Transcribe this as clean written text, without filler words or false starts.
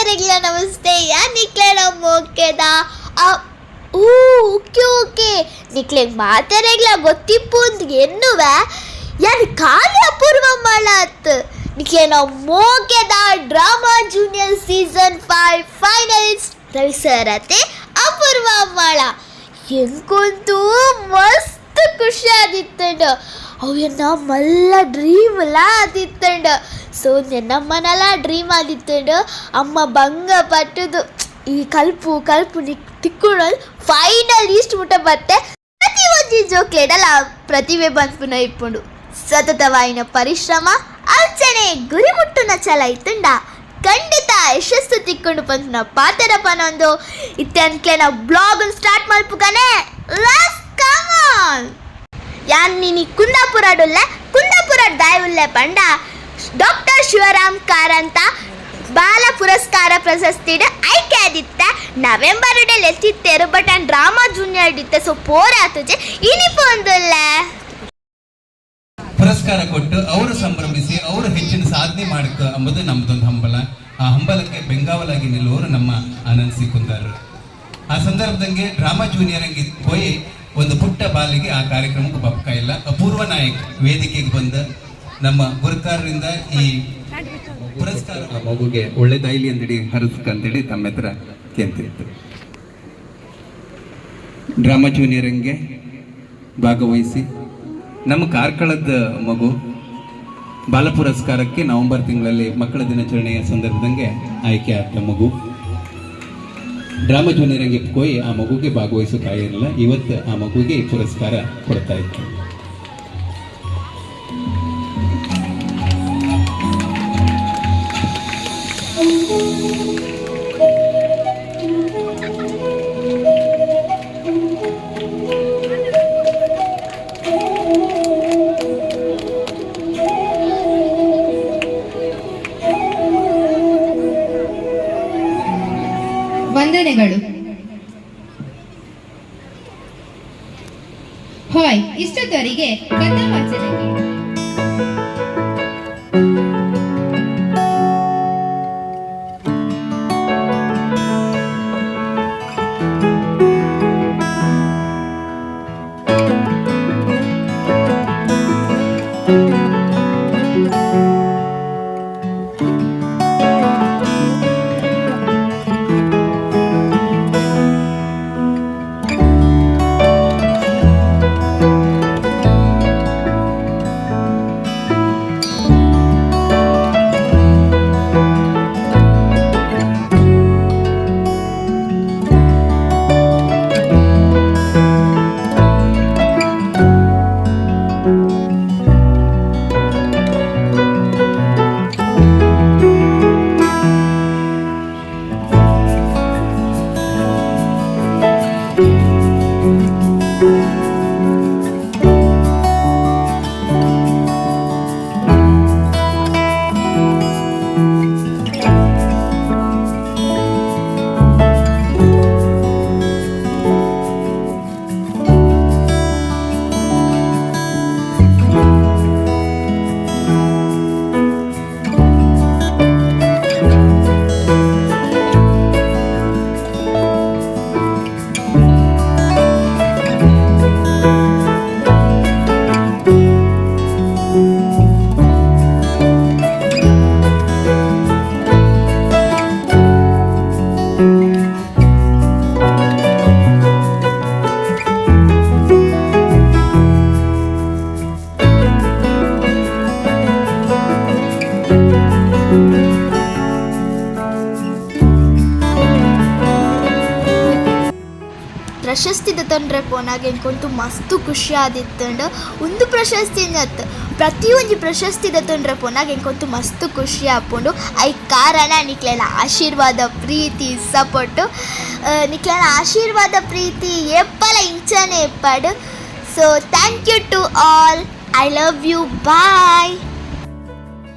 ತೆರೆಗ್ಲ ನಮಸ್ತೆ ಯಾ ನಿಕ್ಲೆ ನಮ್ಮ ಓಕೆದ ಓಕೆ ನಿಕ್ಲೆ ಮಾತೆರೆಗ್ಲ ಗೊತ್ತಿಪ್ಪು ಅಂತ ಎನ್ನುವೆ ಯಾರು ಖಾಲಿ ಅಪೂರ್ವ ಮಾಡತ್ ನಿಕ್ಲೆ ನಾವು ಮೋಕೆದ drama junior season 5 finalist Ravi sir ಅತ್ತೆ ಅಪೂರ್ವ ಮಾಳ ಎಂಕೊಂತೂ ಮಸ್ತ್ ಖುಷಿ ಆದಿತ್ತಂಡು ಅವೆನ್ನ ಮಲ್ಲ ಡ್ರೀಮ್ಲ ಆದಿತ್ತಂಡು ಸೊ ನಮ್ಮನೆಲ್ಲ ಡ್ರೀಮ್ ಆದಿತ್ತಂಡು ಅಮ್ಮ ಭಂಗ ಪಟ್ಟದು ಈ ಕಲ್ಪು ತಿಕ್ಕೊಳ್ಳೋದು ಫೈನಲಿಸ್ಟ್ ಮುಟ್ಟ ಬತ್ತೆ ಪ್ರತಿ ಒಂದು ಜೋಕ್ಲೇಡಲ್ಲ ಪ್ರತಿಭೆ ಬಂದ್ಪುನ ಇಪ್ಪುಂಡು ಸತತವಾಯಿನ ಪರಿಶ್ರಮ ಅರ್ಚನೆ ಗುರಿ ಮುಟ್ಟುನ ಛಲ ಇತ್ತುಂಡ ಖಂಡಿತ ಯಶಸ್ಸು ತಿಕ್ಕೊಂಡು ಬಂದ ಪಾತೆರಪ್ಪನೊಂದು ಇತ್ತಂಕ್ಲೆ ನಾವು ಬ್ಲಾಗ್ ಸ್ಟಾರ್ಟ್ ಮಲ್ಪುಗನೆ ಲೆಟ್ಸ್ ಕಮ್ ಆನ್ ಯಾನ್ ನೀನಿ ಕುಂದಾಪುರ ದಾಯವುಲ್ಲೆ ಪಂಡ ಡಾಕ್ಟರ್ ಶಿವರಾಮ್ ಕಾರಂತ ಬಾಲ ಪುರಸ್ಕಾರ ಪ್ರಶಸ್ತಿಡ್ ಆಯ್ಕೆ ಆದಿತ್ತ ನವೆಂಬರ್ ಎತ್ತಿತ್ತೇರು ಬಟ್ ಆ್ಯಂಡ್ ಡ್ರಾಮಾ ಜೂನಿಯರ್ ಇತ್ತೆ ಸೊ ಪೋರಾತುಜೆ ಇನಿಪೊಂದುಲ್ಲ ಪುರಸ್ಕಾರ ಕೊಟ್ಟು ಅವರು ಸಂಭ್ರಮಿಸಿ ಅವರು ಹೆಚ್ಚಿನ ಸಾಧನೆ ಮಾಡಕ ಎಂಬುದು ನಮ್ದೊಂದು ಹಂಬಲ. ಆ ಹಂಬಲಕ್ಕೆ ಬೆಂಗಾವಲಾಗಿ ನಿಲ್ಲುವವರು ನಮ್ಮ ಆನಂದ್ ಸಿ ಕುಂದಾರ್. ಆ ಸಂದರ್ಭದಂಗೆ ಡ್ರಾಮಾ ಜೂನಿಯರ್ ಅಂಗಿ ಹೋಗಿ ಒಂದು ಪುಟ್ಟ ಬಾಲಿಗೆ ಆ ಕಾರ್ಯಕ್ರಮಕ್ಕೆ ಬಪ್ಕ ಇಲ್ಲ. ಅಪೂರ್ವ ನಾಯಕ್ ವೇದಿಕೆಗೆ ಬಂದ ನಮ್ಮ ಗುರುಕಾರರಿಂದ ಈ ಪುರಸ್ಕಾರ ಆ ಮಗುಗೆ ಒಳ್ಳೆದಾಯ್ಲಿ ಅಂದೇಳಿ ಹರಿಸ್ಕಂತೇಳಿ ತಮ್ಮ ಹತ್ರ ಕೇಳ್ತಿತ್ತು. ಡ್ರಾಮಾ ಜೂನಿಯರ್ಗೆ ಭಾಗವಹಿಸಿ ನಮ್ಮ ಕಾರ್ಕಳದ ಮಗು ಬಾಲ ಪುರಸ್ಕಾರಕ್ಕೆ ನವೆಂಬರ್ ತಿಂಗಳಲ್ಲಿ ಮಕ್ಕಳ ದಿನಾಚರಣೆಯ ಸಂದರ್ಭದಂಗೆ ಆಯ್ಕೆ ಆದ ಮಗು ಡ್ರಾಮಾ ಜೂನಿಯರ್ಗೆ ಹೋಗಿ ಆ ಮಗುಗೆ ಭಾಗವಹಿಸೋಕ್ಕಾಗಿರಲಿಲ್ಲ. ಇವತ್ತು ಆ ಮಗುಗೆ ಈ ಪುರಸ್ಕಾರ ಕೊಡ್ತಾ ಇತ್ತು. ವಂದನೆಗಳು. ಹಾಯ್, ಇಷ್ಟೊತ್ತವರಿಗೆ ಕಥಾ ವಾಚನಕ್ಕೆ ಪ್ರಶಸ್ತಿ ತಂದ್ರೆ ಪೋನಾಗ ಎಂಕೊಂತು ಮಸ್ತ್ ಖುಷಿ ಆದಿತ್ತಂಡು ಒಂದು ಪ್ರಶಸ್ತಿ ಪ್ರತಿಯೊಂದು ಪ್ರಶಸ್ತಿ ತಂದ್ರೆ ಪೋನಾಗ ಎಂಕೊಂತು ಮಸ್ತ್ ಖುಷಿ ಆಪುಂಡು ಐ ಕಾರಣ ನಿಕ್ಲೆನ ಆಶೀರ್ವಾದ ಪ್ರೀತಿ ಸಪೋರ್ಟು ನಿಕ್ಲೆನ ಆಶೀರ್ವಾದ ಪ್ರೀತಿ ಎಪ್ಪಲ ಇಂಚನೆ ಎಪ್ಪಾಡು. So thank you to all. I love you. Bye.